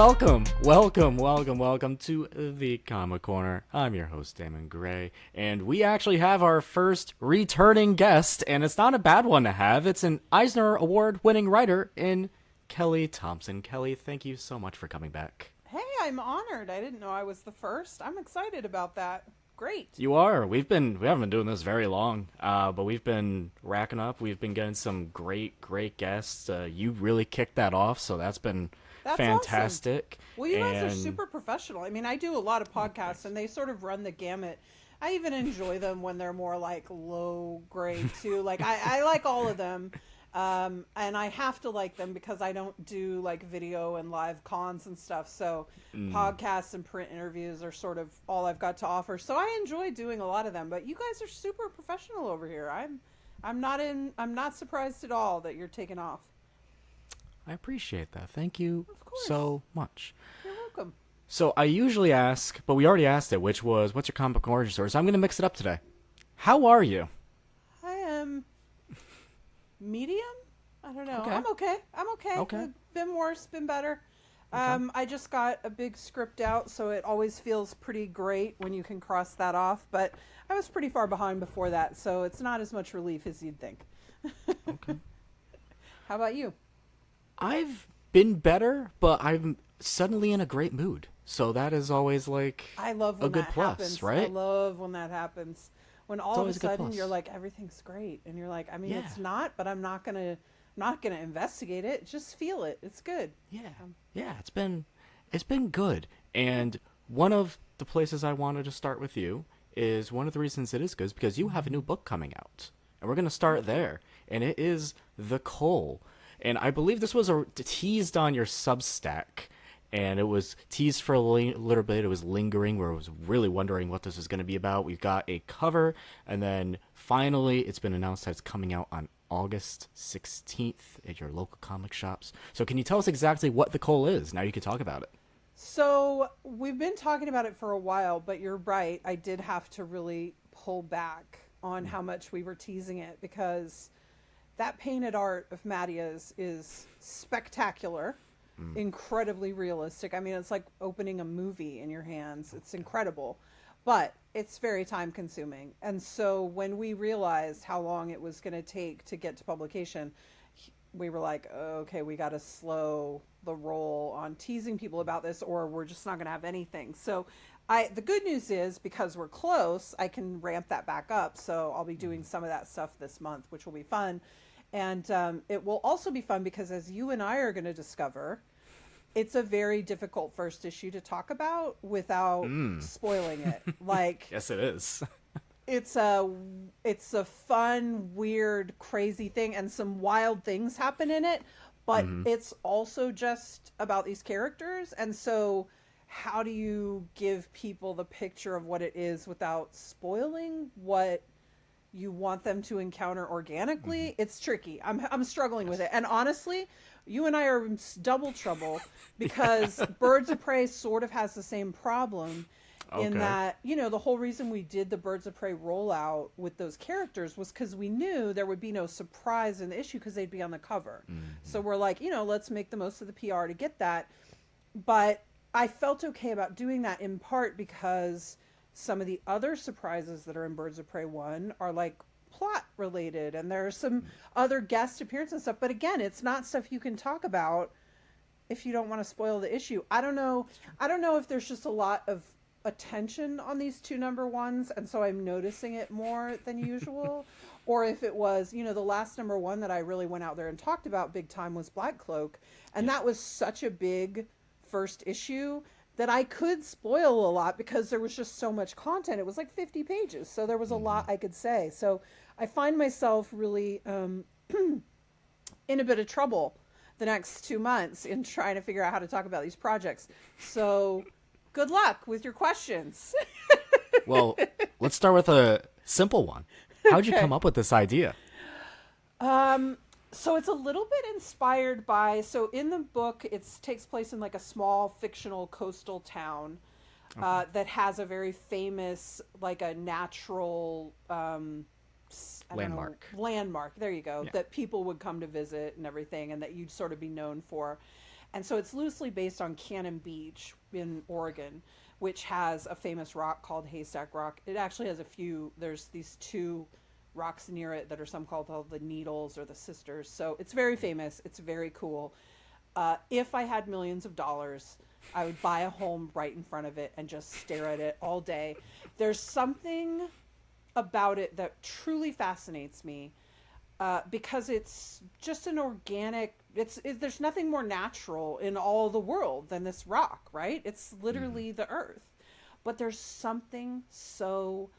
welcome to the Comic Corner. I'm your host, Damon Gray, and we actually have our first returning guest, and it's not a bad one to have. It's an Eisner Award winning writer in Kelly Thompson. Kelly, thank you so much for coming back. Hey, I'm honored. I didn't know I was the first. I'm excited about that. Great. You are. We haven't been doing this very long, but we've been racking up. We've been getting some great guests. You really kicked that off, so that's been fantastic. Awesome. Well, you guys are super professional. I mean, I do a lot of podcasts, and they sort of run the gamut. I even enjoy them when they're more like low grade too. Like I like all of them, and I have to like them because I don't do like video and live cons and stuff. So podcasts and print interviews are sort of all I've got to offer. So I enjoy doing a lot of them. But you guys are super professional over here. I'm not surprised at all that you're taking off. I appreciate that. Thank you so much. You're welcome. So I usually ask, but we already asked it, which was, what's your comic book origin story? So I'm going to mix it up today. How are you? I am medium. I don't know. Okay. I'm okay. Okay. Been worse, been better. Okay. I just got a big script out, so it always feels pretty great when you can cross that off. But I was pretty far behind before that, so it's not as much relief as you'd think. Okay. How about you? I've been better, but I'm suddenly in a great mood. So that is always like I love when a good that plus, happens. right? I love when that happens. When all of a sudden you're like, everything's great, and you're like, I mean, it's not, but I'm not gonna investigate it. Just feel it. It's good. Yeah. It's been good. And one of the places I wanted to start with you is one of the reasons it is good is because you have a new book coming out, and we're gonna start there. And it is The Cull. And I believe this was teased on your Substack, and it was teased for a little bit. It was lingering, where I was really wondering what this was going to be about. We've got a cover, and then finally it's been announced that it's coming out on August 16th at your local comic shops. So can you tell us exactly what The Cull is? Now you can talk about it. So we've been talking about it for a while, but you're right. I did have to really pull back on how much we were teasing it, because that painted art of Mattia's is spectacular, incredibly realistic. I mean, it's like opening a movie in your hands. It's incredible, but it's very time consuming. And so when we realized how long it was going to take to get to publication, we were like, okay, we got to slow the roll on teasing people about this, or we're just not going to have anything. So the good news is, because we're close, I can ramp that back up. So I'll be doing some of that stuff this month, which will be fun. And it will also be fun because, as you and I are going to discover, it's a very difficult first issue to talk about without spoiling it. Like, Yes, it is. it's a fun, weird, crazy thing, and some wild things happen in it. But it's also just about these characters. And so how do you give people the picture of what it is without spoiling what you want them to encounter organically? It's tricky. I'm struggling with it. And honestly, you and I are in double trouble because Birds of Prey sort of has the same problem in that, the whole reason we did the Birds of Prey rollout with those characters was because we knew there would be no surprise in the issue because they'd be on the cover. So we're like, let's make the most of the PR to get that. But I felt okay about doing that, in part because some of the other surprises that are in Birds of Prey 1 are like plot related, and there are some other guest appearances and stuff. But again, it's not stuff you can talk about if you don't want to spoil the issue. I don't know if there's just a lot of attention on these two number ones, and so I'm noticing it more than usual, or if it was, the last number one that I really went out there and talked about big time was Black Cloak, and that was such a big first issue that I could spoil a lot because there was just so much content. It was like 50 pages. So there was a lot I could say. So I find myself really in a bit of trouble the next 2 months in trying to figure out how to talk about these projects. So good luck with your questions. Well, let's start with a simple one. How'd you come up with this idea? So it's a little bit inspired by, so in the book, it takes place in like a small fictional coastal town that has a very famous, like a natural landmark. Landmark, there you go, that people would come to visit and everything, and that you'd sort of be known for. And so it's loosely based on Cannon Beach in Oregon, which has a famous rock called Haystack Rock. It actually has a few, there's these two rocks near it that are some called the Needles or the Sisters. So it's very famous. It's very cool. If I had millions of dollars, I would buy a home right in front of it and just stare at it all day. There's something about it that truly fascinates me, because it's just an organic, there's nothing more natural in all the world than this rock, right? It's literally the earth. But there's something so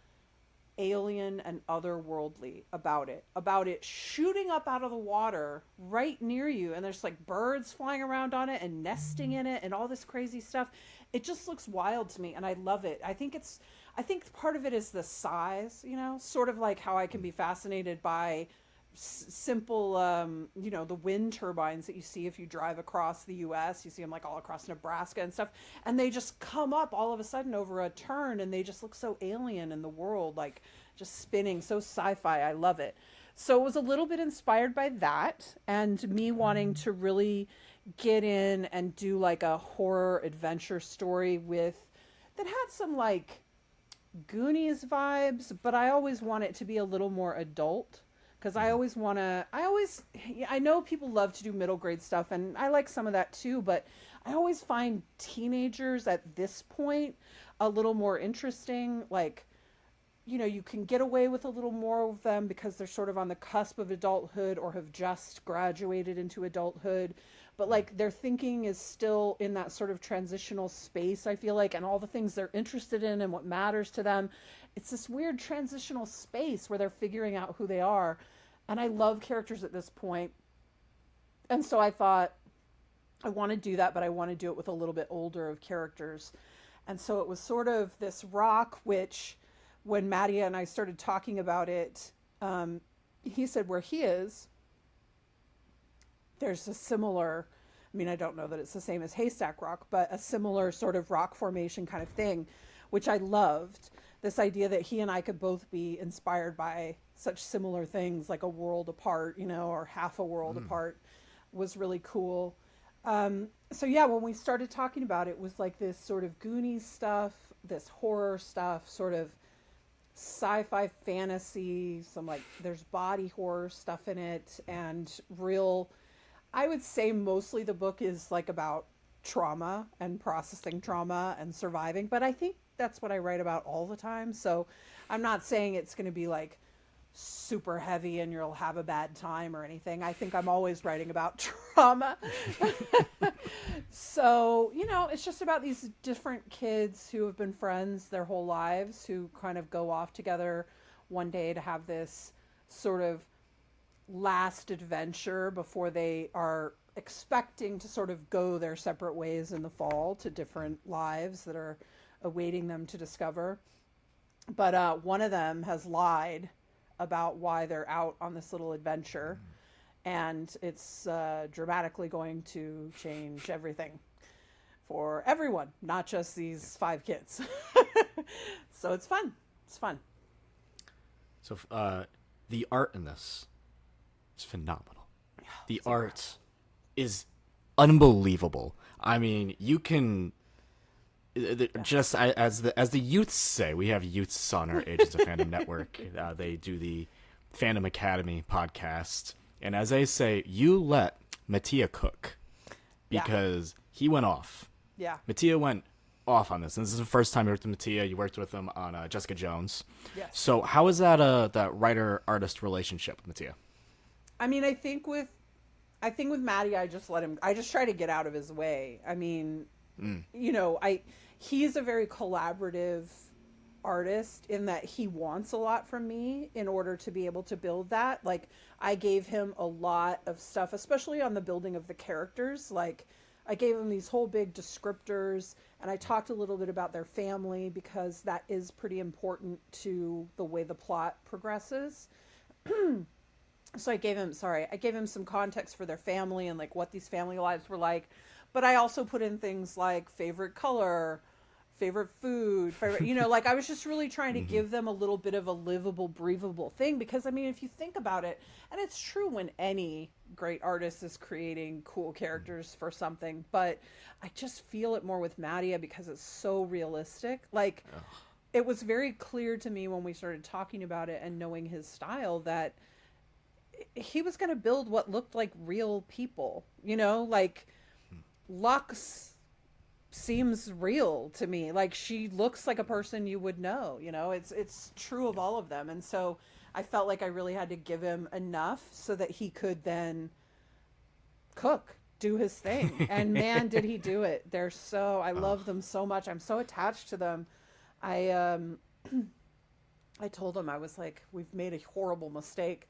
alien and otherworldly about it shooting up out of the water right near you, and there's like birds flying around on it and nesting in it and all this crazy stuff. It just looks wild to me, and I love it. I think part of it is the size, sort of like how I can be fascinated by simple, the wind turbines that you see if you drive across the US. You see them like all across Nebraska and stuff, and they just come up all of a sudden over a turn, and they just look so alien in the world, like just spinning, so sci-fi. I love it. So it was a little bit inspired by that, and me wanting to really get in and do like a horror adventure story that had some like Goonies vibes, but I always want it to be a little more adult. Because I know people love to do middle grade stuff, and I like some of that too, but I always find teenagers at this point a little more interesting. Like, you can get away with a little more of them because they're sort of on the cusp of adulthood or have just graduated into adulthood. But like their thinking is still in that sort of transitional space, I feel like, and all the things they're interested in and what matters to them. It's this weird transitional space where they're figuring out who they are. And I love characters at this point. And so I thought, I want to do that, but I want to do it with a little bit older of characters. And so it was sort of this rock, which when Maddie and I started talking about it, he said where he is, there's a similar, I don't know that it's the same as Haystack Rock, but a similar sort of rock formation kind of thing, which I loved. This idea that he and I could both be inspired by such similar things, like a world apart, or half a world apart, was really cool. So yeah, when we started talking about it, it was like this sort of Goonies stuff, this horror stuff, sort of sci-fi fantasy, some like there's body horror stuff in it, and I would say mostly the book is like about trauma and processing trauma and surviving, but I think that's what I write about all the time. So I'm not saying it's going to be like super heavy and you'll have a bad time or anything. I think I'm always writing about trauma. So, it's just about these different kids who have been friends their whole lives, who kind of go off together one day to have this sort of last adventure before they are expecting to sort of go their separate ways in the fall to different lives that are awaiting them to discover. But one of them has lied about why they're out on this little adventure, and it's dramatically going to change everything for everyone, not just these 5 kids. So it's fun. So the art in this is phenomenal. The art is unbelievable. You can just as the youths say, we have youths on our Agents of Fandom network. They do the Fandom Academy podcast, and as they say, you let Mattia cook because he went off. Yeah, Mattia went off on this. And this is the first time you worked with Mattia. You worked with him on Jessica Jones. Yes. So how is that that writer-artist relationship with Mattia? I think with Maddie, I just try to get out of his way. He's a very collaborative artist in that he wants a lot from me in order to be able to build that. Like, I gave him a lot of stuff, especially on the building of the characters. Like, I gave him these whole big descriptors, and I talked a little bit about their family because that is pretty important to the way the plot progresses. So I gave him some context for their family and like what these family lives were like. But I also put in things like favorite color, favorite food, favorite, you know, like I was just really trying to give them a little bit of a livable, breathable thing. Because I mean, if you think about it, and it's true when any great artist is creating cool characters for something, but I just feel it more with Mattia because it's so realistic. Like, it was very clear to me when we started talking about it and knowing his style that he was going to build what looked like real people, you know, like Lux seems real to me. Like, she looks like a person you would know, you know. It's true of all of them. And so I felt like I really had to give him enough so that he could then cook, do his thing. And man, did he do it. I love them so much. I'm so attached to them. I told him, I was like, we've made a horrible mistake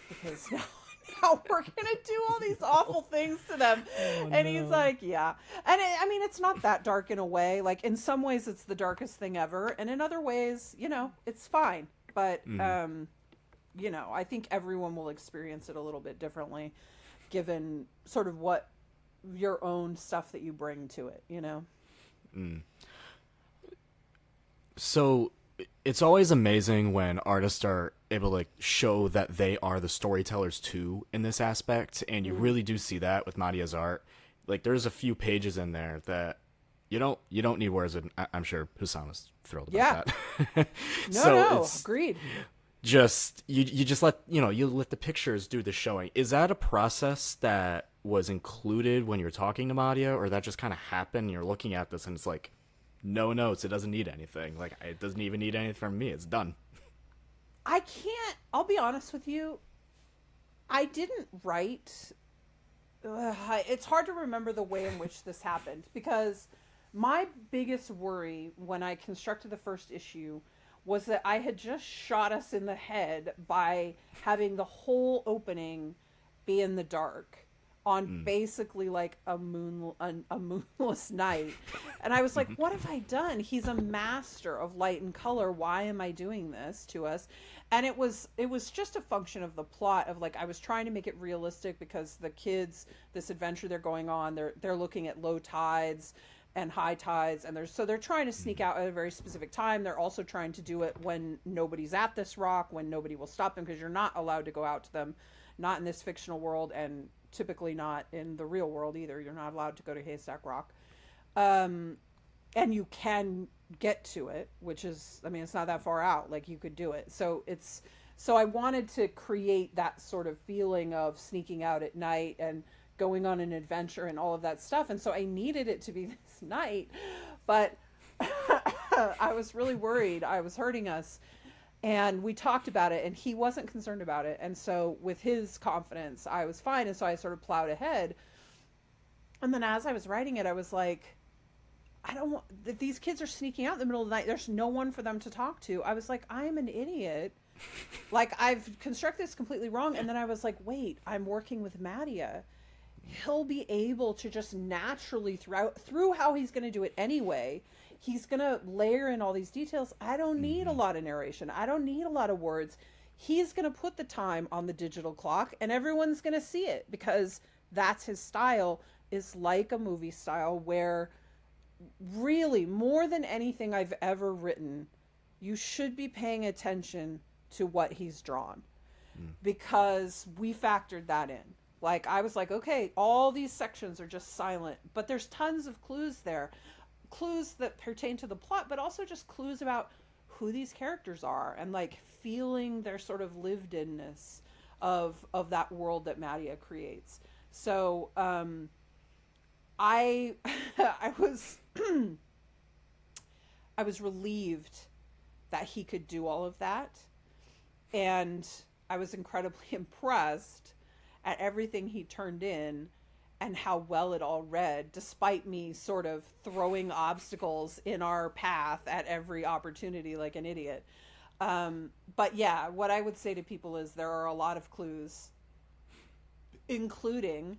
because now we're gonna do all these awful things to them. And he's like, yeah. And I mean, it's not that dark in a way. Like, in some ways it's the darkest thing ever, and in other ways, you know, it's fine. But you know, I think everyone will experience it a little bit differently given sort of what your own stuff that you bring to it, you know. So it's always amazing when artists are able to show that they are the storytellers too in this aspect, and you really do see that with Madia's art. Like, there's a few pages in there that you don't need words, and I'm sure Hussam was thrilled about that. No, agreed. Just you just let you let the pictures do the showing. Is that a process that was included when you're talking to Madia, or that just kind of happened? You're looking at this and it's like, no notes. It doesn't need anything. Like, it doesn't even need anything from me. It's done. I'll be honest with you. I didn't write. It's hard to remember the way in which this happened, because my biggest worry when I constructed the first issue was that I had just shot us in the head by having the whole opening be in the dark on basically like a moonless night. And I was like, what have I done? He's a master of light and color. Why am I doing this to us? And it was just a function of the plot of, like, I was trying to make it realistic because the kids, this adventure they're going on, they're looking at low tides and high tides, and they're trying to sneak out at a very specific time. They're also trying to do it when nobody's at this rock, when nobody will stop them, because you're not allowed to go out to them, not in this fictional world, and typically not in the real world either. You're not allowed to go to Haystack Rock. And you can get to it, which is, I mean, it's not that far out. Like, you could do it. So I wanted to create that sort of feeling of sneaking out at night and going on an adventure and all of that stuff. And so I needed it to be this night, but I was really worried I was hurting us. And we talked about it, and he wasn't concerned about it. And so with his confidence, I was fine. And so I sort of plowed ahead. And then as I was writing it, I was like, I don't want, if these kids are sneaking out in the middle of the night, there's no one for them to talk to. I was like, I'm an idiot. Like, I've constructed this completely wrong. And then I was like, wait, I'm working with Mattia. He'll be able to just naturally through how he's going to do it anyway. He's going to layer in all these details. I don't need a lot of narration. I don't need a lot of words. He's going to put the time on the digital clock, and everyone's going to see it, because that's his style, is like a movie style, where really, more than anything I've ever written, you should be paying attention to what he's drawn, because we factored that in. Like, I was like, okay, all these sections are just silent, but there's tons of clues there. Clues that pertain to the plot, but also just clues about who these characters are, and like feeling their sort of lived-inness of that world that Mattia creates. So I was I was relieved that he could do all of that, and I was incredibly impressed at everything he turned in and how well it all read, despite me sort of throwing obstacles in our path at every opportunity like an idiot. But yeah, what I would say to people is there are a lot of clues, including,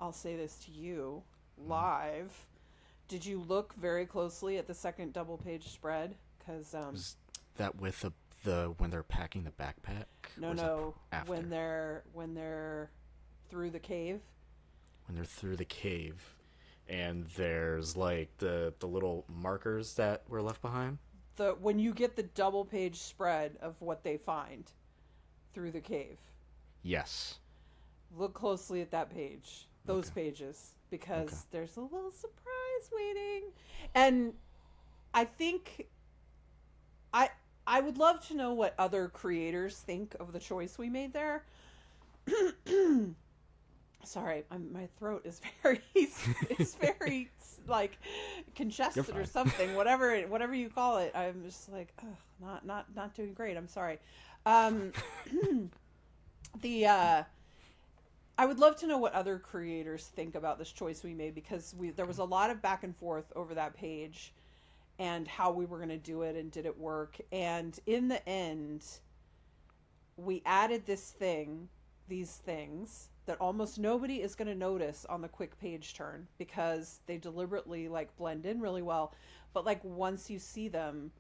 I'll say this to you live. Did you look very closely at the second double page spread? Because was that with the when they're packing the backpack? No, when they're through the cave. When they're through the cave, and there's like the little markers that were left behind. When you get the double page spread of what they find through the cave. Yes. Look closely at that page, those Okay. pages, because there's a little surprise waiting. And I think I would love to know what other creators think of the choice we made there. Sorry, my throat is very it's very like congested or something. Whatever you call it, I'm just like, ugh, not doing great. I'm sorry. The I would love to know what other creators think about this choice we made, because there was a lot of back and forth over that page and how we were going to do it and did it work. And in the end, we added these things that almost nobody is going to notice on the quick page turn, because they deliberately like blend in really well. But like once you see them,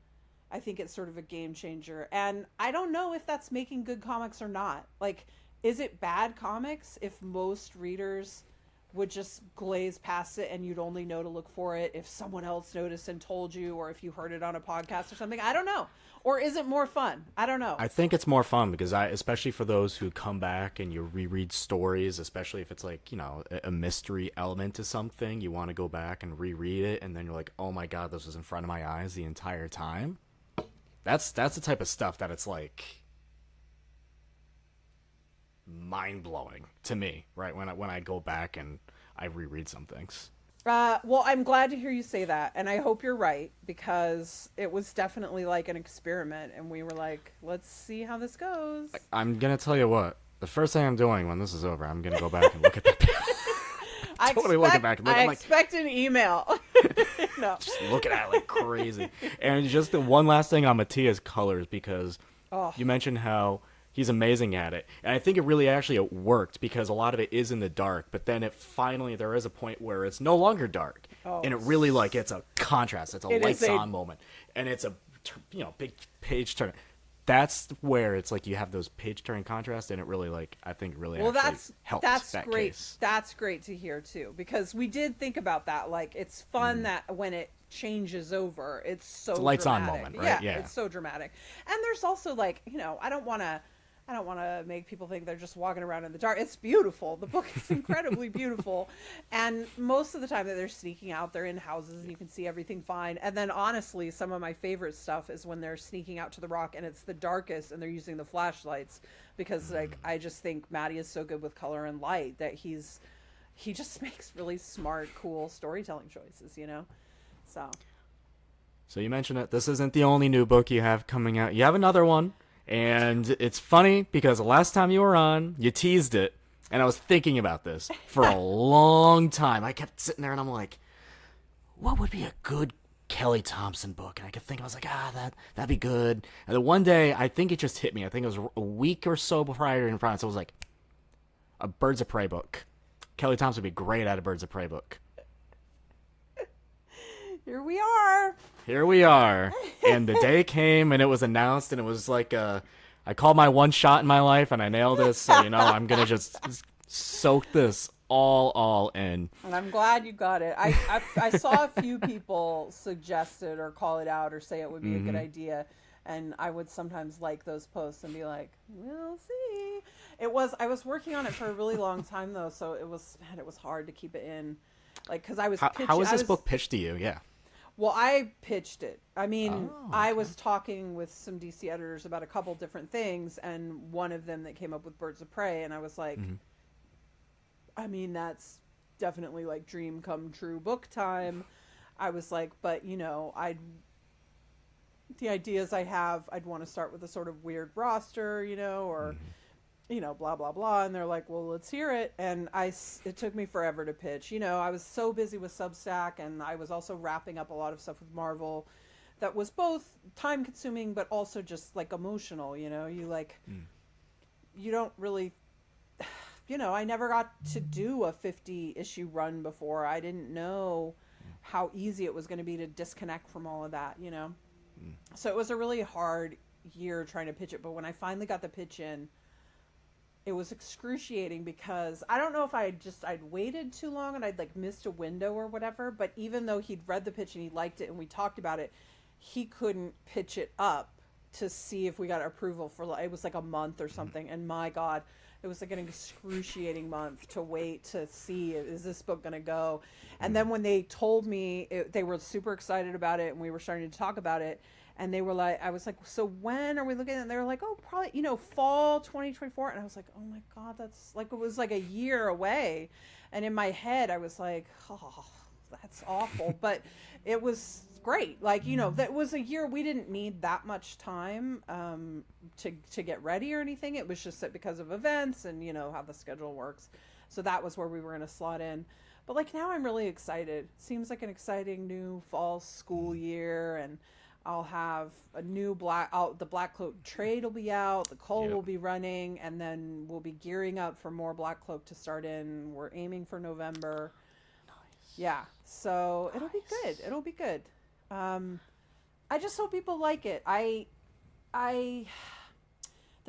I think it's sort of a game changer. And I don't know if that's making good comics or not. Like, is it bad comics if most readers would just glaze past it and you'd only know to look for it if someone else noticed and told you, or if you heard it on a podcast or something? I don't know. Or is it more fun? I don't know. I think it's more fun because especially for those who come back and you reread stories, especially if it's like, a mystery element to something, you want to go back and reread it, and then you're like, oh my God, this was in front of my eyes the entire time. That's the type of stuff that it's like mind-blowing to me, right? When I go back and I reread some things. Well, I'm glad to hear you say that, and I hope you're right, because it was definitely like an experiment, and we were like, let's see how this goes. I'm gonna tell you what, the first thing I'm doing when this is over, I'm gonna go back and look at that. I expect an email. No. Just looking at it like crazy. And just the one last thing on Mattia's colors, because you mentioned how he's amazing at it. And I think it really actually worked, because a lot of it is in the dark, but then there is a point where it's no longer dark. And it really it's a contrast. It's a lights on moment. And it's a big page turn. That's where it's like you have those page turn contrast, and it really I think really helps that great. case. That's great to hear too, because we did think about that. Like, it's fun that when it changes over, it's a lights dramatic. on moment, right? Yeah, it's so dramatic. And there's also I don't want to make people think they're just walking around in the dark. It's beautiful. The book is incredibly beautiful. And most of the time that they're sneaking out, they're in houses and you can see everything fine. And then honestly, some of my favorite stuff is when they're sneaking out to the rock and it's the darkest and they're using the flashlights, because I just think Matty is so good with color and light that he just makes really smart, cool storytelling choices, So you mentioned it. This isn't the only new book you have coming out. You have another one. And it's funny because the last time you were on, you teased it, and I was thinking about this for a long time. I kept sitting there and I'm like, what would be a good Kelly Thompson book? And I was like, that'd be good. And then one day, I think it just hit me. I think it was a week or so prior in France. I was like, a Birds of Prey book. Kelly Thompson would be great at a Birds of Prey book. Here we are. And the day came and it was announced, and it was like I called my one shot in my life and I nailed it. So, I'm going to just soak this all in. And I'm glad you got it. I saw a few people suggest it or call it out or say it would be a good idea. And I would sometimes like those posts and be like, we'll see. I was working on it for a really long time though. So it was hard to keep it in. Like, cause I was pitching. How was this book pitched to you? Yeah. Well, I pitched it. I mean, I was talking with some DC editors about a couple different things, and one of them that came up with Birds of Prey, and I was like, I mean, that's definitely like dream come true book time. I was like, but the ideas I have, I'd want to start with a sort of weird roster, or blah, blah, blah. And they're like, well, let's hear it. And it took me forever to pitch. I was so busy with Substack, and I was also wrapping up a lot of stuff with Marvel that was both time consuming, but also just like emotional, you don't really, I never got to do a 50 issue run before. I didn't know how easy it was going to be to disconnect from all of that, So it was a really hard year trying to pitch it. But when I finally got the pitch in, it was excruciating because I don't know if I'd waited too long and I'd like missed a window or whatever, but even though he'd read the pitch and he liked it and we talked about it, he couldn't pitch it up to see if we got approval for like, it was like a month or something. And my God, it was like an excruciating month to wait to see, is this book going to go? And then when they told me they were super excited about it and we were starting to talk about it, and they were like, I was like, so when are we looking at it? And they were like, oh, probably, fall 2024. And I was like, oh my God, that's like, it was like a year away. And in my head, I was like, oh, that's awful. But it was great. Like, that was a year we didn't need that much time to get ready or anything. It was just that because of events and, how the schedule works. So that was where we were going to slot in. But like now I'm really excited. Seems like an exciting new fall school year, and I'll have a new the Black Cloak trade will be out, the Cull will be running, and then we'll be gearing up for more Black Cloak to start in. We're aiming for November. Nice. Yeah, so it'll be good. It'll be good. I just hope people like it. There's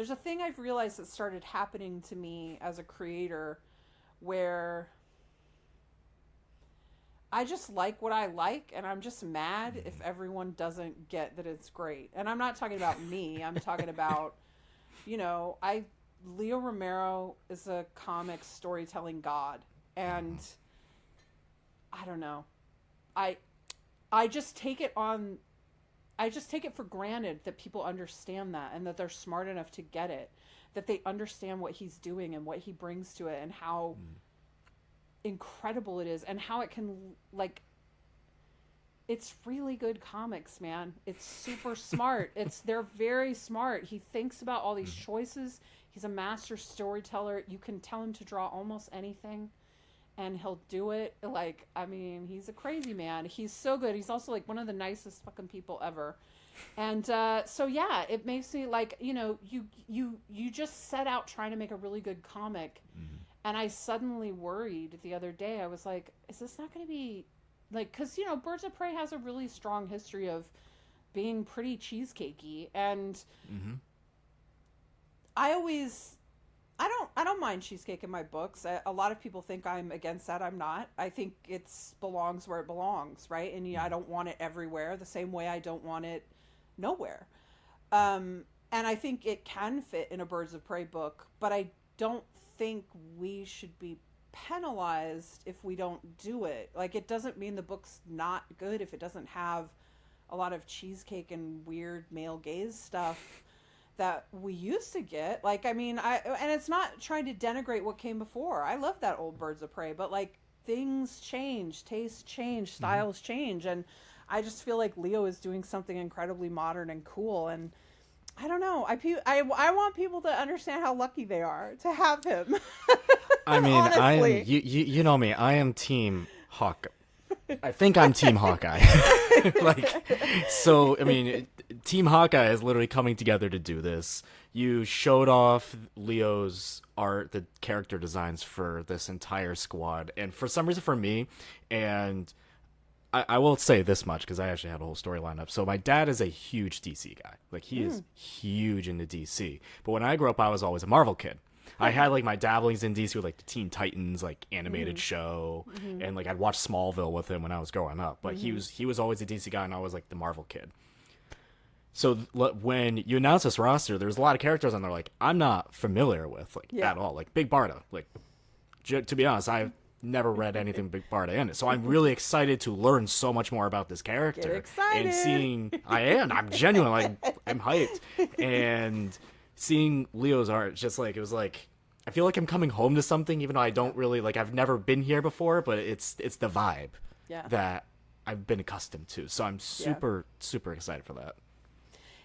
a thing I've realized that started happening to me as a creator where I just like what I like, and I'm just mad if everyone doesn't get that it's great. And I'm not talking about me. I'm talking about, Leo Romero is a comic storytelling god, and I don't know. I just take it for granted that people understand that and that they're smart enough to get it, that they understand what he's doing and what he brings to it and how incredible it is and how it can, like, it's really good comics, man. It's super smart. They're very smart. He thinks about all these choices. He's a master storyteller. You can tell him to draw almost anything and he'll do it. Like, I mean, he's a crazy man. He's so good. He's also like one of the nicest fucking people ever. And so yeah, it makes me like, you just set out trying to make a really good comic. And I suddenly worried the other day. I was like, is this not going to be like, because Birds of Prey has a really strong history of being pretty cheesecakey, and I don't mind cheesecake in my books. A lot of people think I'm against that. I'm not. I think it belongs where it belongs, right? And I don't want it everywhere, the same way I don't want it nowhere. And I think it can fit in a Birds of Prey book, but I don't think we should be penalized if we don't do it. Like, it doesn't mean the book's not good if it doesn't have a lot of cheesecake and weird male gaze stuff that we used to get. Like, I mean, and it's not trying to denigrate what came before. I love that old Birds of Prey, but like, things change, tastes change, styles change, and I just feel like Leo is doing something incredibly modern and cool. And I don't know. I want people to understand how lucky they are to have him. I mean, you know me. I am Team Hawkeye. I think I'm Team Hawkeye. So, I mean, Team Hawkeye is literally coming together to do this. You showed off Leo's art, the character designs for this entire squad. And for some reason for me, and I will say this much because I actually had a whole story lined up. So my dad is a huge DC guy. Like, he is huge into DC. But when I grew up, I was always a Marvel kid. I had like my dabblings in DC with like the Teen Titans like animated show, and like I'd watch Smallville with him when I was growing up. But he was always a DC guy, and I was like the Marvel kid. So when you announce this roster, there's a lot of characters on there like I'm not familiar with at all. Like Big Barda. Like, to be honest, I've never read anything Big Barda in it, so I'm really excited to learn so much more about this character. Get excited. And seeing I'm genuine, like I'm hyped, and seeing Leo's art, just like, it was like, I feel like I'm coming home to something, even though I don't really, like, I've never been here before, but it's the vibe that I've been accustomed to. So I'm super, super excited for that.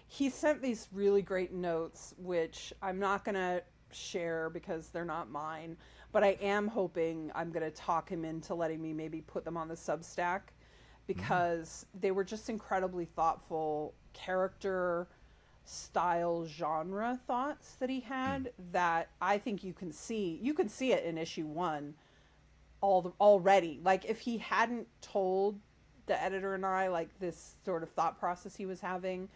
He sent these really great notes, which I'm not going to share because they're not mine, but I am hoping I'm going to talk him into letting me maybe put them on the Substack, because they were just incredibly thoughtful character, style, genre thoughts that he had that I think you can see it in issue 1 already. Like, if he hadn't told the editor and I like this sort of thought process he was having,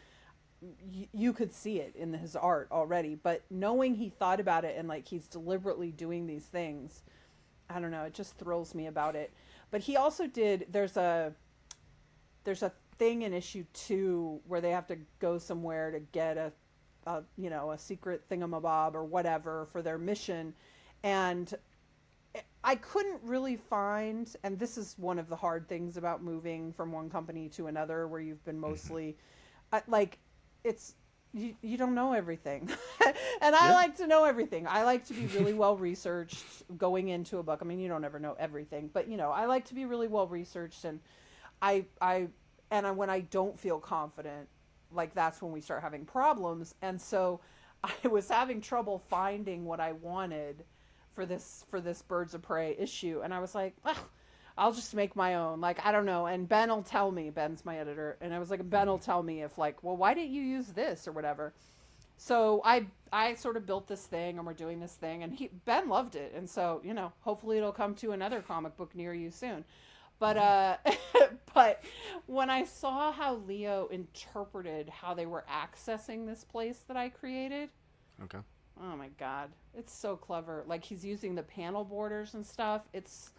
you could see it in his art already, but knowing he thought about it and like he's deliberately doing these things, I don't know, it just thrills me about it. But he also did, there's a thing in issue 2 where they have to go somewhere to get a secret thingamabob or whatever for their mission, and I couldn't really find, and this is one of the hard things about moving from one company to another where you've been mostly like, it's you don't know everything. And I like to know everything. I like to be really well researched going into a book. I mean, you don't ever know everything, but I like to be really well researched, and when I don't feel confident, like that's when we start having problems. And so I was having trouble finding what I wanted for this Birds of Prey issue, and I was like, I'll just make my own. Like, I don't know. And Ben will tell me. Ben's my editor. And I was like, Ben will tell me if like, well, why didn't you use this or whatever? So I sort of built this thing, and we're doing this thing, and Ben loved it. And so, hopefully it'll come to another comic book near you soon. But but when I saw how Leo interpreted how they were accessing this place that I created. Okay. Oh my God. It's so clever. Like, he's using the panel borders and stuff. It's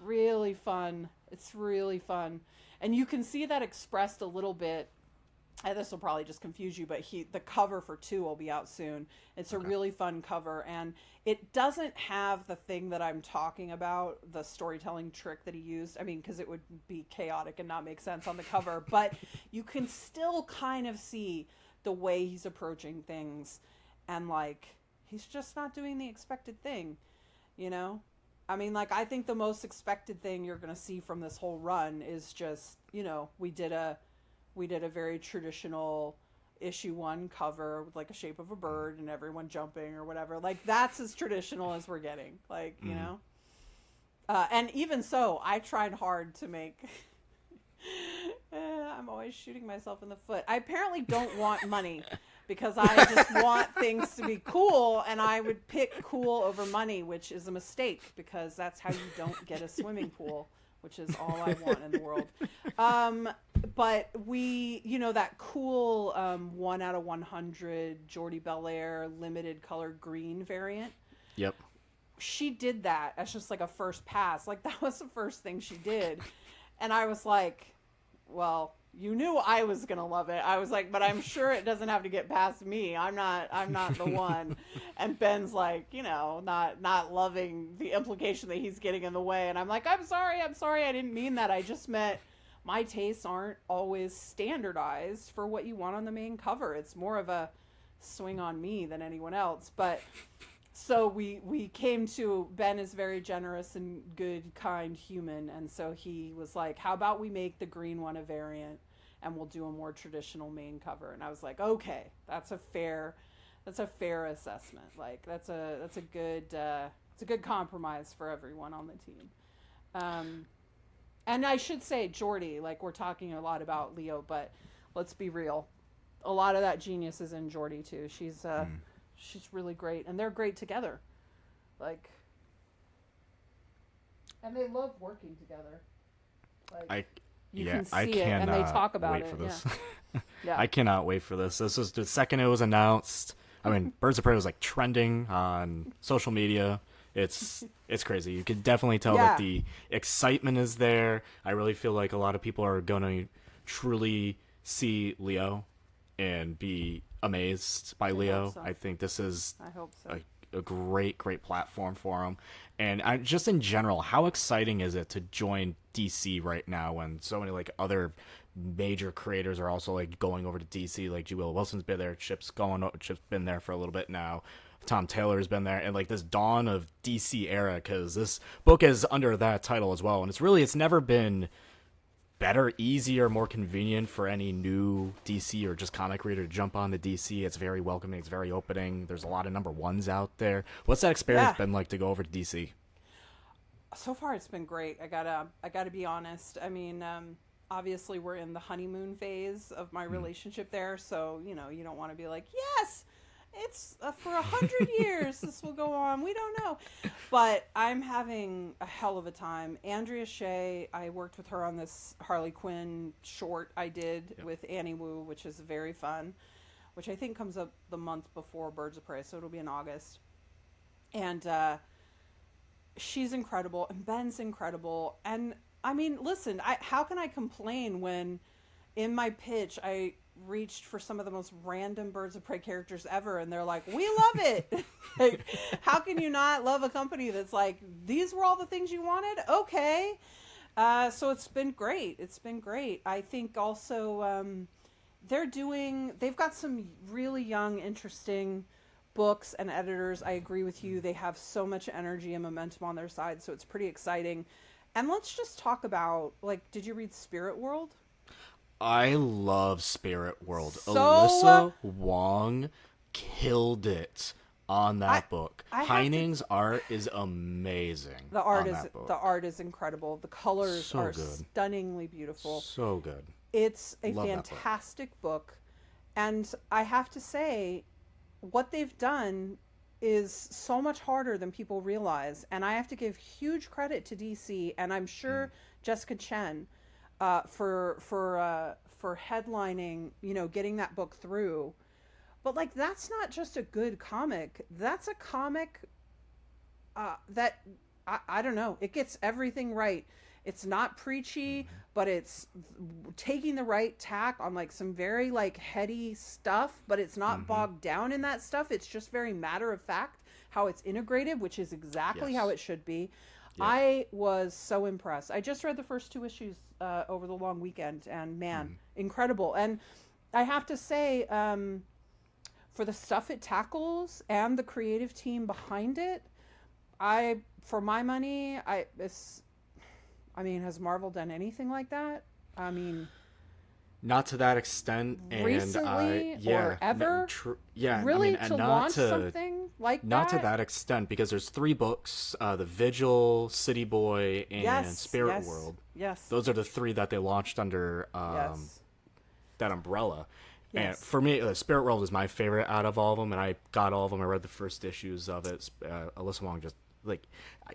really fun. It's really fun. And you can see that expressed a little bit. And this will probably just confuse you, but the cover for 2 will be out soon. It's a really fun cover, and it doesn't have the thing that I'm talking about, the storytelling trick that he used. I mean, because it would be chaotic and not make sense on the cover, but you can still kind of see the way he's approaching things, and like, he's just not doing the expected thing, I mean, like, I think the most expected thing you're going to see from this whole run is just, we did a very traditional issue 1 cover with like a shape of a bird and everyone jumping or whatever. Like, that's as traditional as we're getting, like, and even so, I tried hard to make, I'm always shooting myself in the foot. I apparently don't want money because I just want things to be cool, and I would pick cool over money, which is a mistake because that's how you don't get a swimming pool, which is all I want in the world. But we, that cool 1 out of 100 Jordi Belair limited color green variant. Yep. She did that as just like a first pass. Like, that was the first thing she did. And I was like, well, you knew I was going to love it. I was like, but I'm sure it doesn't have to get past me. I'm not the one. And Ben's like, not loving the implication that he's getting in the way. And I'm like, I'm sorry. I didn't mean that. I just meant my tastes aren't always standardized for what you want on the main cover. It's more of a swing on me than anyone else. But so we came to, Ben is very generous and good, kind human, and so he was like, how about we make the green one a variant and we'll do a more traditional main cover? And I was like, okay, that's a fair assessment. Like, that's a good compromise for everyone on the team. And I should say, Jordi, like, we're talking a lot about Leo, but let's be real, a lot of that genius is in Jordi too. She's really great, and they're great together. Like, and they love working together. Like, you can see it, and they talk about it. For this. Yeah. I cannot wait for this. This was the second it was announced. I mean, Birds of Prey was like trending on social media. It's crazy. You can definitely tell that the excitement is there. I really feel like a lot of people are going to truly see Leo and be amazed by Leo. So. I think this is I hope so. a great platform for him. And just in general, how exciting is it to join DC right now when so many like other major creators are also like going over to DC? Like G. Willow Wilson's been there, Chip's been there for a little bit now. Tom Taylor's been there, and like this dawn of DC era, because this book is under that title as well. And it's never been better, easier, more convenient for any new DC or just comic reader to jump on the DC. It's very welcoming. It's very opening. There's a lot of number ones out there. What's that experience been like to go over to DC? So far, it's been great. I gotta be honest. I mean, obviously we're in the honeymoon phase of my relationship there, so you don't want to be like, yes, it's for 100 years this will go on. We don't know, but I'm having a hell of a time. Andrea Shea, I worked with her on this Harley Quinn short I did with Annie Wu, which is very fun, which I think comes up the month before Birds of Prey, so it'll be in August. And she's incredible, and Ben's incredible. And I mean, listen, how can I complain when in my pitch I reached for some of the most random Birds of Prey characters ever, and they're like, we love it. Like, how can you not love a company that's like, these were all the things you wanted? Okay. So it's been great. I think also they've got some really young, interesting books and editors. I agree with you. They have so much energy and momentum on their side, so it's pretty exciting. And let's just talk about, like, did you read Spirit World? I love Spirit World. So, Alyssa Wong killed it on that book. Heining's art is amazing. The art is incredible. The colors are stunningly beautiful. So good. It's a fantastic book. And I have to say, what they've done is so much harder than people realize. And I have to give huge credit to DC, and I'm sure Jessica Chen, for headlining, getting that book through. But like, that's not just a good comic. That's a comic that I don't know. It gets everything right. It's not preachy, but it's taking the right tack on like some very like heady stuff, but it's not bogged down in that stuff. It's just very matter of fact how it's integrated, which is exactly how it should be. Yep. I was so impressed. I just read the first 2 issues over the long weekend, and man, incredible. And I have to say, for the stuff it tackles and the creative team behind it, for my money, has Marvel done anything like that? I mean, not to that extent, and recently or ever. Really, to launch something like that. Not to that extent, because there's 3 books: The Vigil, City Boy, and Spirit World. Yes, those are the 3 that they launched under that umbrella. Yes. And for me, Spirit World is my favorite out of all of them, and I got all of them. I read the first issues of it. Alyssa Wong just. Like,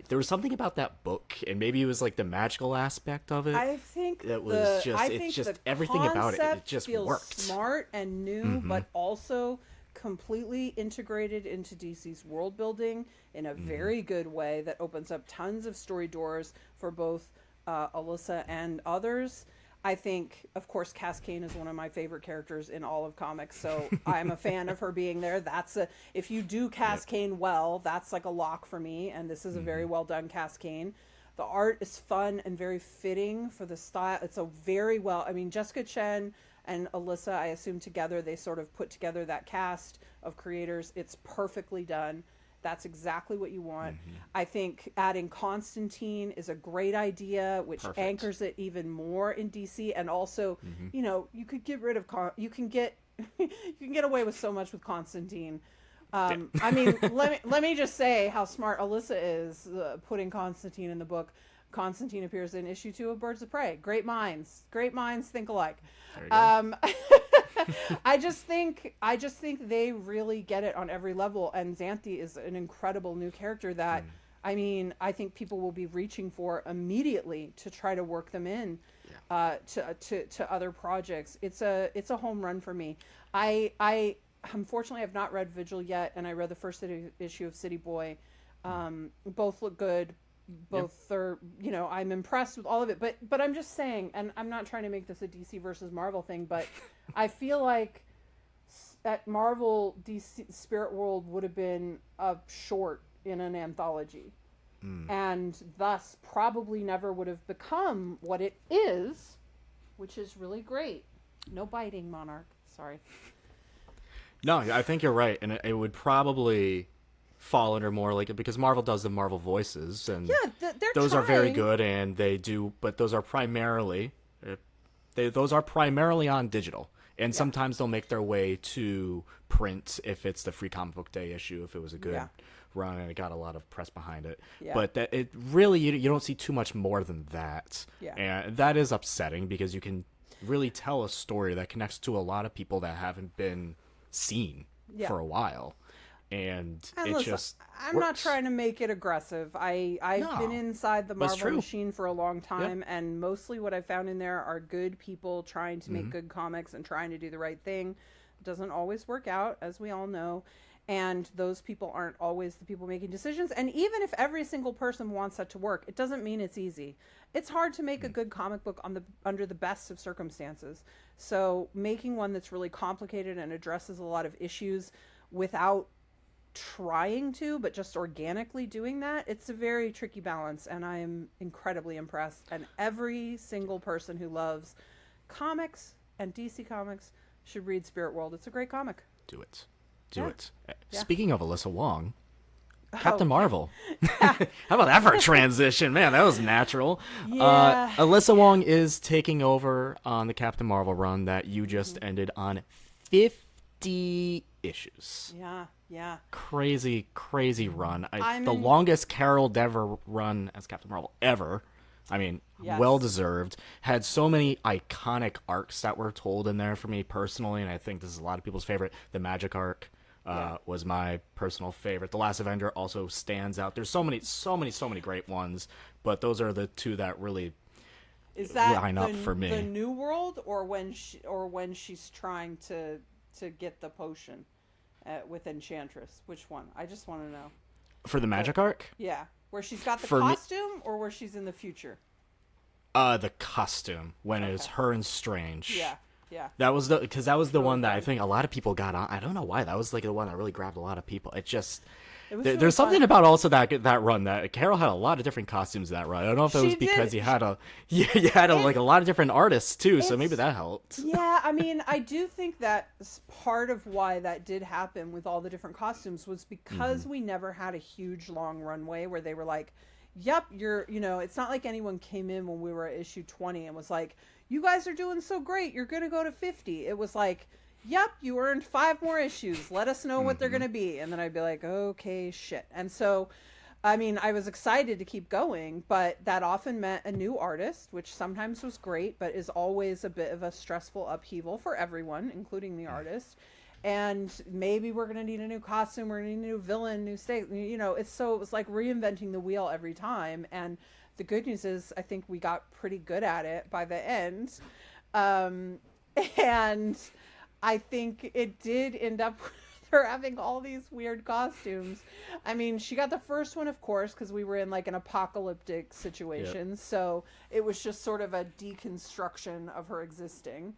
there was something about that book, and maybe it was like the magical aspect of it. I think it was just everything about it. It just feels worked. Smart and new, but also completely integrated into DC's world building in a very good way that opens up tons of story doors for both Alyssa and others. I think, of course, Cass Cain is one of my favorite characters in all of comics, so I'm a fan of her being there. If you do Cass Cain well, that's like a lock for me, and this is a very well done Cass Cain. The art is fun and very fitting for the style. It's Jessica Chen and Alyssa, I assume together, they sort of put together that cast of creators. It's perfectly done. That's exactly what you want. I think adding Constantine is a great idea, which anchors it even more in DC. And also, you could get rid of you can get away with so much with Constantine. Let me just say how smart Alyssa is putting Constantine in the book. Constantine appears in issue 2 of Birds of Prey. Great minds think alike. I just think they really get it on every level, and Xanthi is an incredible new character that I think people will be reaching for immediately to try to work them in to other projects. It's a home run for me. I unfortunately have not read Vigil yet, and I read the first issue of City Boy. Both look good. Both are, I'm impressed with all of it, but I'm just saying, and I'm not trying to make this a DC versus Marvel thing, but I feel like at Marvel, DC Spirit World would have been a short in an anthology, and thus probably never would have become what it is, which is really great. No biting, Monarch. Sorry. No, I think you're right, and it would probably fall under more like it, because Marvel does the Marvel voices, and those are very good, and they do, but those are primarily on digital, and sometimes they'll make their way to print if it's the Free Comic Book Day issue, if it was a good run and it got a lot of press behind it. But that it really, you don't see too much more than that, and that is upsetting, because you can really tell a story that connects to a lot of people that haven't been seen for a while. And it listen, just I'm works. not trying to make it aggressive. I've been inside the Marvel machine for a long time, and mostly what I found in there are good people trying to make good comics and trying to do the right thing. It doesn't always work out, as we all know. And those people aren't always the people making decisions. And even if every single person wants that to work, it doesn't mean it's easy. It's hard to make a good comic book under the best of circumstances. So making one that's really complicated and addresses a lot of issues without trying to, but just organically doing that, it's a very tricky balance. And I am incredibly impressed. And every single person who loves comics and DC Comics should read Spirit World. It's a great comic. Do it. Do it. Speaking of Alyssa Wong, Captain Marvel. How about that for a transition? Man, that was natural. Yeah. Alyssa Wong is taking over on the Captain Marvel run that you just ended on 50 issues. Yeah. Crazy run. The longest Carol Dever run as Captain Marvel ever. I mean, well-deserved. Had so many iconic arcs that were told in there for me personally, and I think this is a lot of people's favorite. The Magic arc was my personal favorite. The Last Avenger also stands out. There's so many great ones, but those are the two that really line up for me. The New World, or when she's trying to get the potion with Enchantress? Which one? I just want to know. For the Magic arc? Yeah. Where she's got the costume, or where she's in the future? The costume, when it's her and Strange. Yeah. That was the one that I think a lot of people got on. I don't know why. That was like the one that really grabbed a lot of people. There's something about also that run that Carol had a lot of different costumes in that run. I don't know if it was because you had a lot of different artists too, so maybe that helped. Yeah, I mean, I do think that part of why that did happen with all the different costumes was because we never had a huge long runway where they were like, yep, it's not like anyone came in when we were at issue 20 and was like, you guys are doing so great, you're going to go to 50. It was like, yep, you earned 5 more issues. Let us know what they're going to be. And then I'd be like, okay, shit. And so, I mean, I was excited to keep going, but that often meant a new artist, which sometimes was great, but is always a bit of a stressful upheaval for everyone, including the artist. And maybe we're going to need a new costume, we're going to need a new villain, new state. It was like reinventing the wheel every time. And the good news is I think we got pretty good at it by the end. And I think it did end up with her having all these weird costumes. I mean, she got the first one, of course, because we were in like an apocalyptic situation. Yep. So it was just sort of a deconstruction of her existing.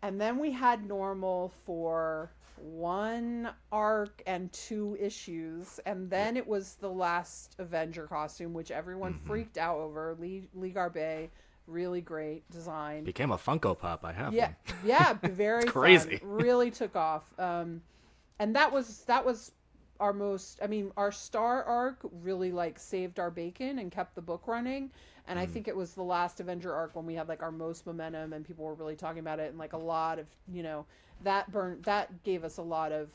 And then we had normal for 1 arc and 2 issues. And then it was the last Avenger costume, which everyone freaked out over. Lee Garbet. Really great design. Became a Funko Pop. I have one. Yeah, very crazy. Fun. Really took off. And that was our most. I mean, our Star arc really like saved our bacon and kept the book running. And I think it was the last Avenger arc when we had like our most momentum and people were really talking about it, and like a lot of that gave us a lot of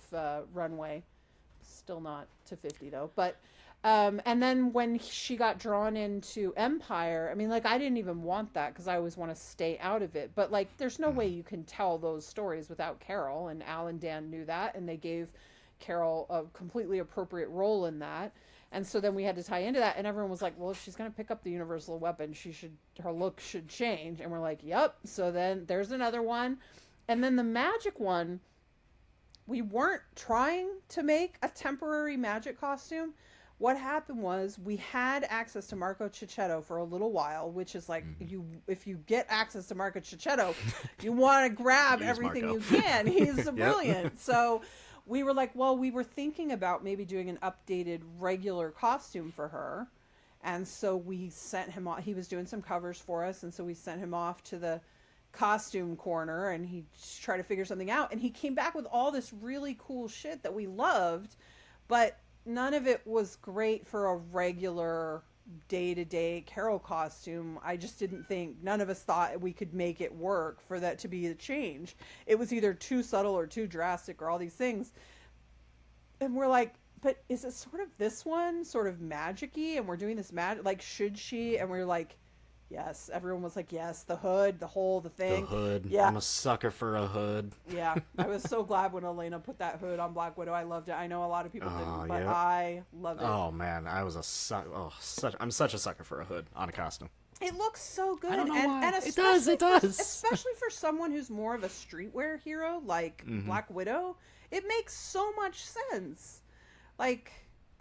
runway. Still not to 50 though, but. And then when she got drawn into Empire, I mean, like, I didn't even want that because I always want to stay out of it. But, like, there's no way you can tell those stories without Carol. And Al and Dan knew that. And they gave Carol a completely appropriate role in that. And so then we had to tie into that. And everyone was like, well, if she's going to pick up the universal weapon, her look should change. And we're like, yep. So then there's another one. And then the magic one, we weren't trying to make a temporary magic costume. What happened was we had access to Marco Cicchetto for a little while, which is like if you get access to Marco Cicchetto, you want to grab everything Marco. You can. He's brilliant. So we were like, well, we were thinking about maybe doing an updated regular costume for her. And so we sent him off. He was doing some covers for us. And so we sent him off to the costume corner and he tried to figure something out. And he came back with all this really cool shit that we loved. But none of it was great for a regular day-to-day Carol costume. I just didn't think, none of us thought we could make it work for that to be a change. It was either too subtle or too drastic or all these things. And we're like, but is it sort of this one sort of magic-y? And we're doing this magic, like, should she? And we're like, Yes, everyone was like, yes, the hood, the The thing. hood. Yeah, I'm a sucker for a hood. yeah. I was so glad when Elena put that hood on Black Widow. I loved it. I know a lot of people Oh, didn't, but yeah. I loved it. Oh man, I was a sucker. Oh, I'm such a sucker for a hood on a costume. It looks so good, I don't know why. and It does. especially It does. especially for someone who's more of a streetwear hero like Black Widow, it makes so much sense. Like,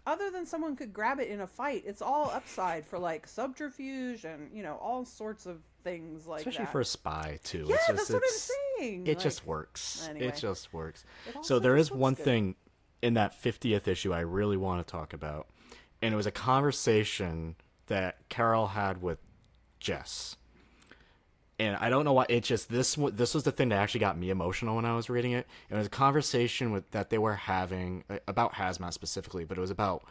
other than someone could grab it in a fight, it's all upside for like subterfuge and all sorts of things like Especially that. for a spy too. Yeah, It's just, that's what I'm saying. It Like, just works. anyway. It just works. It So also there just is looks one good. thing in that 50th issue I really want to talk about, and it was a conversation that Carol had with Jess. And I don't know why, it just this was the thing that actually got me emotional when I was reading it. It was a conversation that they were having about Hazmat specifically, but it was about,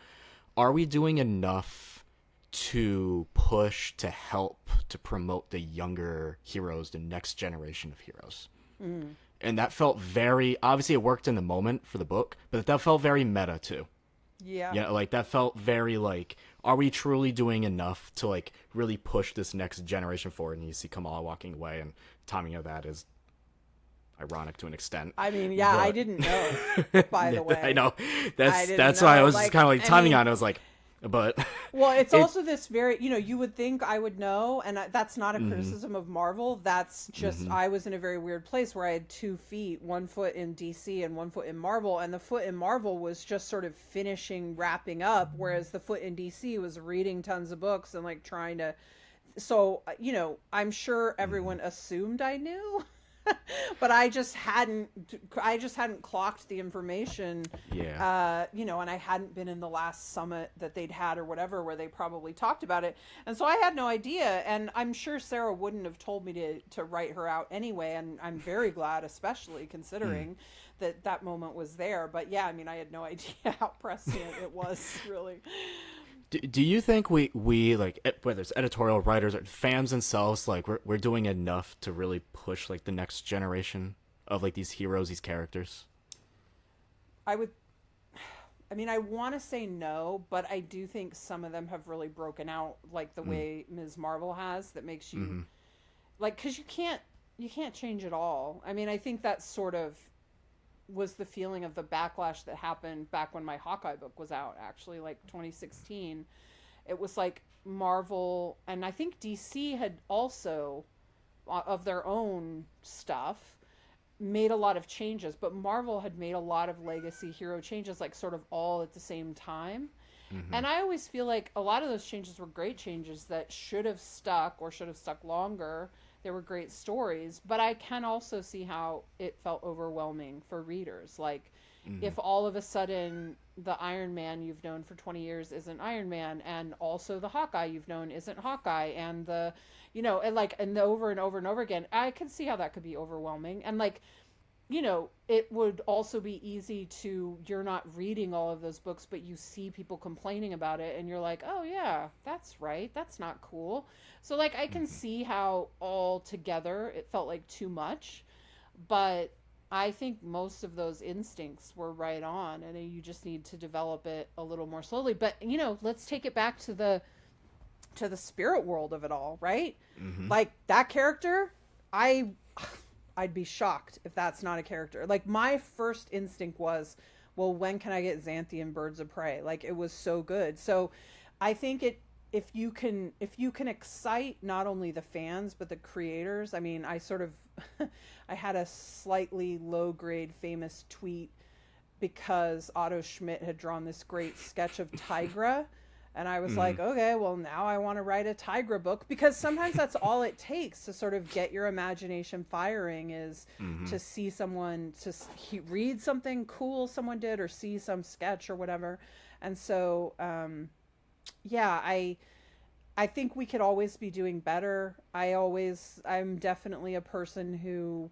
are we doing enough to push to help to promote the younger heroes, the next generation of heroes? And that felt very, obviously it worked in the moment for the book, but that felt very meta too. Yeah. Yeah, like that felt very like, are we truly doing enough to like really push this next generation forward? And you see Kamala walking away, and timing of that is ironic to an extent. I mean, yeah, But- I didn't know, by the way. I know. I didn't That's why I know, was like, just kind of like I timing mean- on it. I was like, but Well, it's It- also this very, you would think I would know, and that's not a Mm-hmm. criticism of Marvel. That's just, I was in a very weird place where I had 2 feet, 1 foot in DC and 1 foot in Marvel, and the foot in Marvel was just sort of wrapping up, whereas the foot in DC was reading tons of books and like trying to, so, I'm sure everyone assumed I knew. But I just hadn't clocked the information. Yeah. And I hadn't been in the last summit that they'd had or whatever, where they probably talked about it. And so I had no idea. And I'm sure Sarah wouldn't have told me to write her out anyway. And I'm very glad, especially considering that moment was there. But yeah, I mean, I had no idea how prescient it was, really. Do you think we like, whether it's editorial writers or fans themselves, like we're doing enough to really push like the next generation of like these heroes, these characters? I want to say no, but I do think some of them have really broken out, like the way Ms. Marvel has, that makes you like, because you can't change it all. I mean, I think that sort of was the feeling of the backlash that happened back when my Hawkeye book was out, actually, like 2016. It was like Marvel, and I think DC had also, of their own stuff, made a lot of changes, but Marvel had made a lot of legacy hero changes, like sort of all at the same time. And I always feel like a lot of those changes were great changes that should have stuck longer. They were great stories, but I can also see how it felt overwhelming for readers. Like, if all of a sudden the Iron Man you've known for 20 years isn't Iron Man, and also the Hawkeye you've known isn't Hawkeye, and the, and over and over and over again, I can see how that could be overwhelming. And like, it would also be easy you're not reading all of those books, but you see people complaining about it, and you're like, oh yeah, that's right, that's not cool. So like, I can see how all together it felt like too much, but I think most of those instincts were right on, and you just need to develop it a little more slowly. But let's take it back to the spirit world of it all, right? Like, that character, I'd be shocked if that's not a character. Like, my first instinct was, well, when can I get Xanthian Birds of Prey? Like, it was so good. So I think if you can excite not only the fans but the creators. I mean, I sort of I had a slightly low grade famous tweet because Otto Schmidt had drawn this great sketch of Tigra. And I was like, okay, well, now I want to write a Tigra book, because sometimes that's all it takes to sort of get your imagination firing, is to see someone, read something cool someone did, or see some sketch or whatever. And so, yeah, I think we could always be doing better. I'm definitely a person who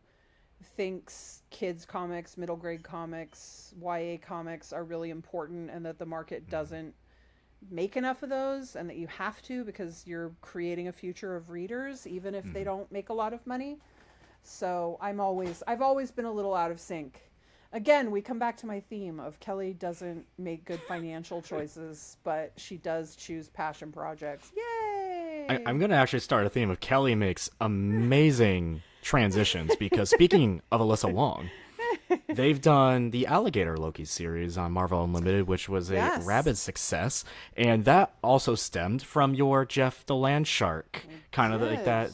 thinks kids comics, middle grade comics, YA comics are really important, and that the market doesn't make enough of those, and that you have to, because you're creating a future of readers, even if they don't make a lot of money. So I've always been a little out of sync. Again, we come back to my theme of Kelly doesn't make good financial choices, but she does choose passion projects. Yay! I'm going to actually start a theme of Kelly makes amazing transitions because speaking of Alyssa Wong, they've done the Alligator Loki series on Marvel Unlimited, which was a rabid success. And that also stemmed from your Jeff the Landshark, kind of like that.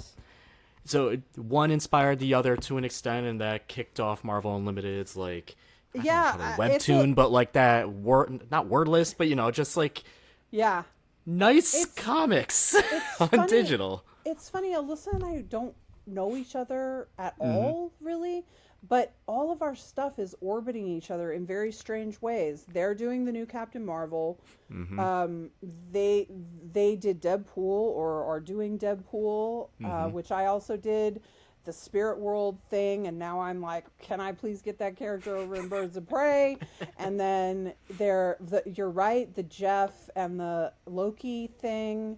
So one inspired the other to an extent, and that kicked off Marvel Unlimited's like webtoon, but like that not wordless, but just like nice comics on digital. It's funny, Alyssa and I don't know each other at all, really, but all of our stuff is orbiting each other in very strange ways. They're doing the new Captain Marvel. They did Deadpool or are doing Deadpool, which I also did. The Spirit World thing, and now I'm like, can I please get that character over in Birds of Prey? And then you're right, the Jeff and the Loki thing.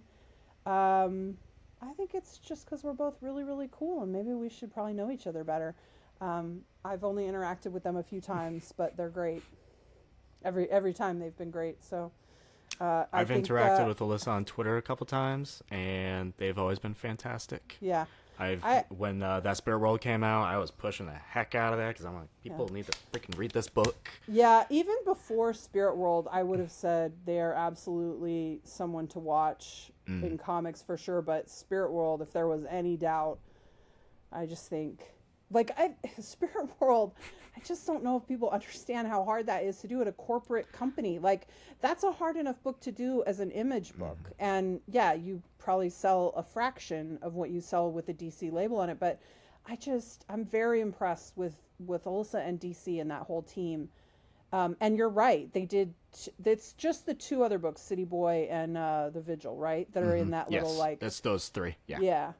I think it's just because we're both really, really cool, and maybe we should probably know each other better. I've only interacted with them a few times, but they're great. Every time they've been great. So I've interacted with Alyssa on Twitter a couple times, and they've always been fantastic. Yeah. When that Spirit World came out, I was pushing the heck out of that because I'm like, people need to freaking read this book. Yeah, even before Spirit World, I would have said they are absolutely someone to watch in comics for sure. But Spirit World, if there was any doubt, I just think, Spirit World, I just don't know if people understand how hard that is to do at a corporate company. Like, that's a hard enough book to do as an Image book. And yeah, you probably sell a fraction of what you sell with the DC label on it. But I'm very impressed with Alyssa and DC and that whole team. And you're right. It's just the two other books, City Boy and The Vigil, right? That are in that little, that's those three. Yeah. Yeah.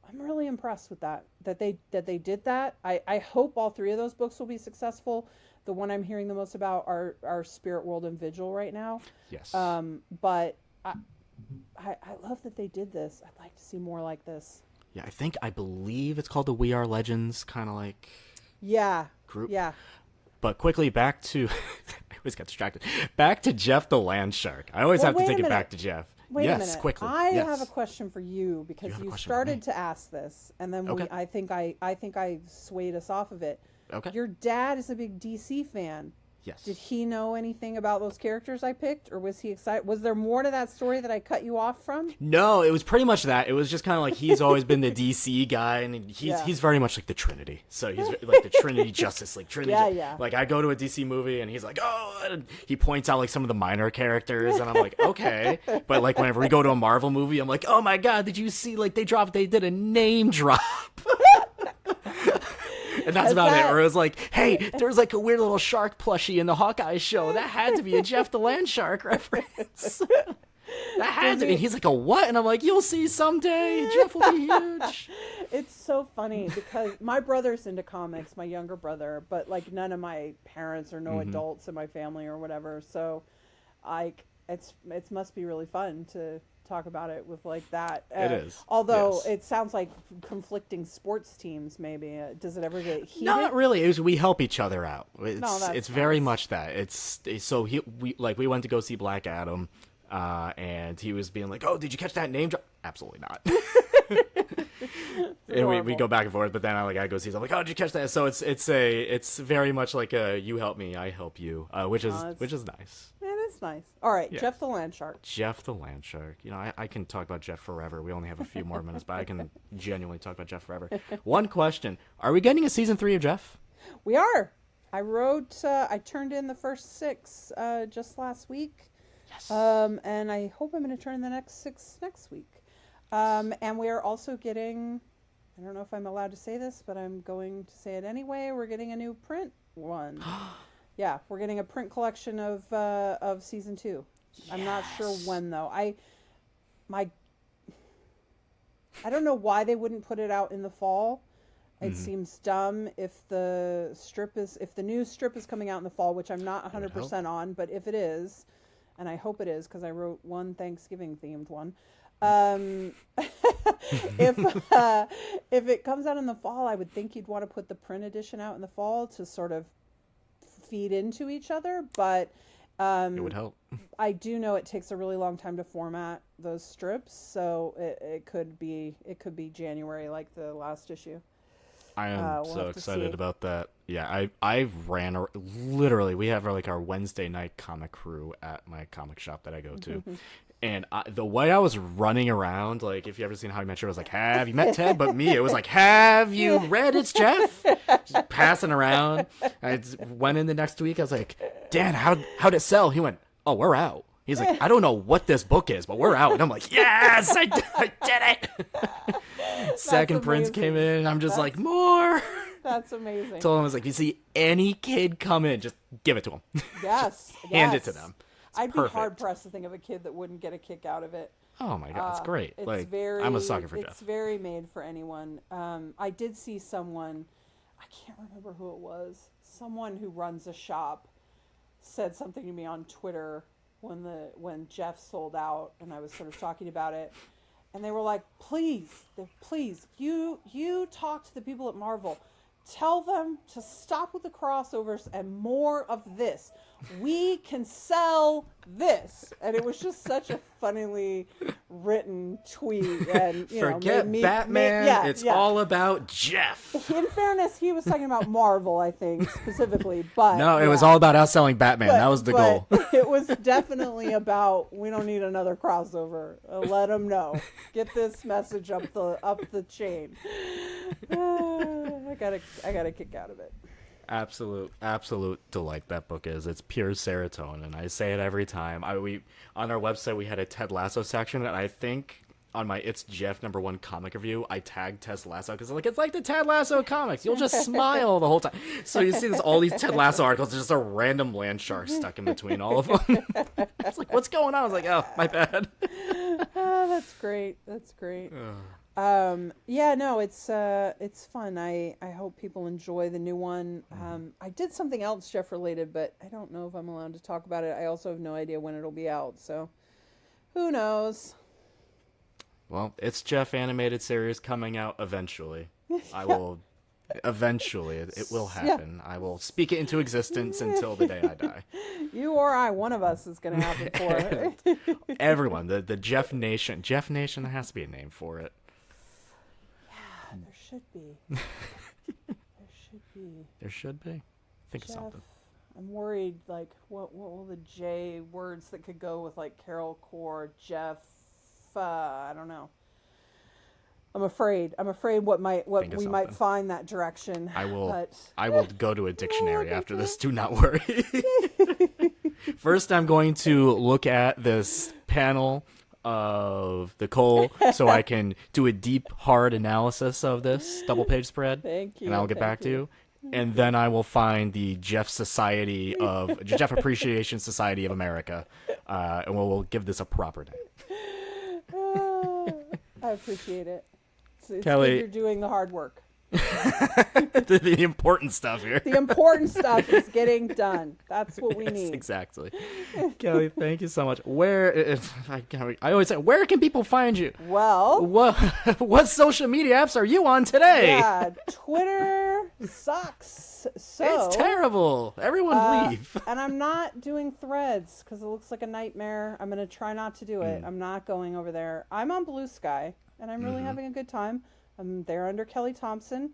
I'm really impressed with that they did that. I hope all three of those books will be successful. The one I'm hearing the most about are Spirit World and Vigil right now. Yes. But I love that they did this. I'd like to see more like this. Yeah, I believe it's called the We Are Legends kind of like group. Yeah. But quickly back to I always got distracted. Back to Jeff the Landshark. I always have to take it back to Jeff. Wait a minute. Quickly. I have a question for you because you started to ask this, and then I think I swayed us off of it. Okay. Your dad is a big DC fan. Yes. Did he know anything about those characters I picked, or was he excited? Was there more to that story that I cut you off from? No, it was pretty much that. It was just kind of like he's always been the DC guy, and he's very much like the Trinity. So he's like the Trinity Justice League. Trinity. Yeah. Like I go to a DC movie, and he's like, oh, and he points out like some of the minor characters, and I'm like, okay. But like whenever we go to a Marvel movie, I'm like, oh my god, did you see like they did a name drop? And that's about it. Or it was like, hey, there was like a weird little shark plushie in the Hawkeye show. That had to be a Jeff the Landshark reference. That had to be. He's like, a what? And I'm like, you'll see someday. Jeff will be huge. It's so funny because my brother's into comics, my younger brother, but like none of my parents or no adults in my family or whatever. So it must be really fun to talk about it with like that. It is. Although it sounds like conflicting sports teams maybe. Does it ever get heated? Not really. We help each other out. It's nice. very much that. We went to go see Black Adam, and he was being like, "Oh, did you catch that name drop?" Absolutely not. And we go back and forth, but then I go see. I'm like, "Oh, did you catch that?" So it's very much like a you help me, I help you, which is nice. It's nice. All right, yeah. Jeff the Landshark. Jeff the Landshark. I can talk about Jeff forever. We only have a few more minutes, but I can genuinely talk about Jeff forever. One question: are we getting a season 3 of Jeff? We are. I turned in the first 6 just last week. Yes. And I hope I'm going to turn in the next 6 next week. And we are also getting, I don't know if I'm allowed to say this, but I'm going to say it anyway. We're getting a new print one. Yeah, we're getting a print collection of season 2. Yes. I'm not sure when though. I don't know why they wouldn't put it out in the fall. It seems dumb if the new strip is coming out in the fall, which I'm not 100% on, but if it is, and I hope it is because I wrote one Thanksgiving themed one. If it comes out in the fall, I would think you'd want to put the print edition out in the fall to sort of feed into each other, but it would help. I do know it takes a really long time to format those strips, so it could be January, like the last issue. I am We'll so have to excited see. about that. Yeah, I literally, we have like our Wednesday night comic crew at my comic shop that I go to. And the way I was running around, like, if you ever seen How I Met Your, I was like, have you met Ted? But me, it was like, have you read It's Jeff? Just passing around. I just went in the next week. I was like, Dan, how'd it sell? He went, oh, we're out. He's like, I don't know what this book is, but we're out. And I'm like, yes, I did it. Second Prince came in, and I'm just like, more. That's amazing. Told him, I was like, if you see any kid come in, just give it to him. Yes. Hand it to them. I'd perfect. be hard pressed to think of a kid that wouldn't get a kick out of it. Oh my god, it's great. It's like, very, I'm a sucker for it's Jeff. very made for anyone. I did see someone, I can't remember who it was, someone who runs a shop said something to me on Twitter when Jeff sold out, and I was sort of talking about it, and they were like, please, you talk to the people at Marvel. Tell them to stop with the crossovers and more of this. We can sell this. And it was just such a funnily written tweet. And Forget Batman. It's all about Jeff. In fairness, he was talking about Marvel, I think, specifically. But no, it was all about outselling Batman. That was the goal. It was definitely about, we don't need another crossover. Let them know. Get this message up the chain. I got a kick out of it. Absolute delight that book is. It's pure serotonin. I say it every time. We on our website we had a Ted Lasso section, and I think on my It's Jeff #1 comic review I tagged Ted Lasso because it's like the Ted Lasso comics. You'll just smile the whole time. So you see all these Ted Lasso articles, just a random Landshark stuck in between all of them. It's like, what's going on? I was like, oh, my bad. Oh, that's great. That's great. Yeah, no, it's fun. I hope people enjoy the new one. I did something else Jeff related, but I don't know if I'm allowed to talk about it. I also have no idea when it'll be out, so who knows? Well, It's Jeff animated series coming out eventually. I will eventually. It will happen. I will speak it into existence until the day I die. You or I, one of us is going to happen for it. Everyone, the Jeff Nation. Jeff Nation, there has to be a name for it. Yeah, there should be. There should be. Think Jeff, of something. I'm worried, like, what will the J words that could go with, like, Carol Core, Jeff, I don't know. I'm afraid what we might find that direction. I will go to a dictionary after this. Do not worry. First, I'm going to look at this panel of the Cull so I can do a deep, hard analysis of this double-page spread. Thank you. And I'll get back to you. And then I will find the Jeff Appreciation Society of America, and we'll give this a proper name. I appreciate it. It's Kelly, good you're doing the hard work. the important stuff here. The important stuff is getting done. That's what we need. Exactly. Kelly, thank you so much. I always say, where can people find you? Well, what social media apps are you on today? Yeah, Twitter sucks. So it's terrible. Everyone leave. And I'm not doing Threads because it looks like a nightmare. I'm going to try not to do it. I'm not going over there. I'm on Blue Sky, and I'm really having a good time. I'm there under Kelly Thompson.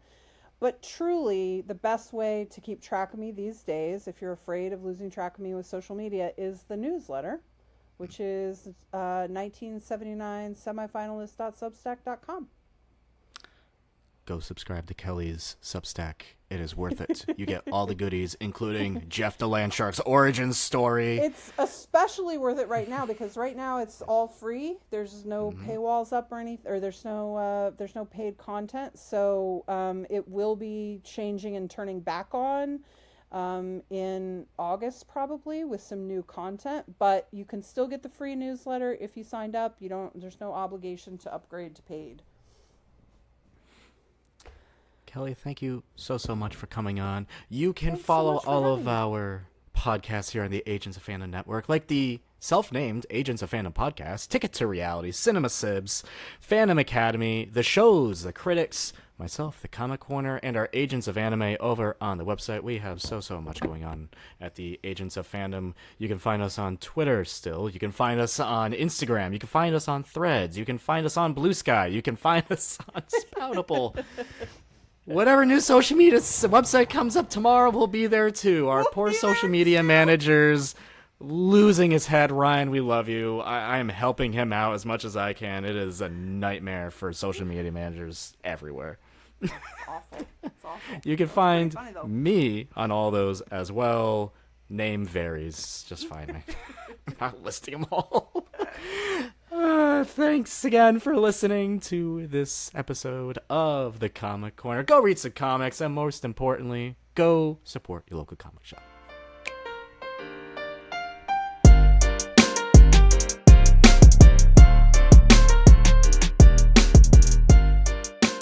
But truly, the best way to keep track of me these days, if you're afraid of losing track of me with social media, is the newsletter, which is 1979 semifinalist.substack.com. Go subscribe to Kelly's Substack. It is worth it. You get all the goodies, including Jeff the Landshark's origin story. It's especially worth it right now because right now it's all free. There's no paywalls up or anything, or there's no paid content. So it will be changing and turning back on in August probably with some new content. But you can still get the free newsletter if you signed up. There's no obligation to upgrade to paid. Kelly, thank you so much for coming on. You can follow all of our podcasts here on the Agents of Fandom Network, like the self-named Agents of Fandom podcast, Ticket to Reality, Cinema Sibs, Fandom Academy, the shows, the critics, myself, the Comic Corner, and our Agents of Anime over on the website. We have so much going on at the Agents of Fandom. You can find us on Twitter still. You can find us on Instagram. You can find us on Threads. You can find us on Blue Sky. You can find us on Spoutable. Whatever new social media website comes up tomorrow, we'll be there too. Our poor social media managers losing his head. Ryan, we love you. I am helping him out as much as I can. It is a nightmare for social media managers everywhere. It's awful. It's awful. You can find me on all those as well. Name varies. Just find me. I'm not listing them all. Thanks again for listening to this episode of The Comic Corner. Go read some comics, and most importantly, go support your local comic shop.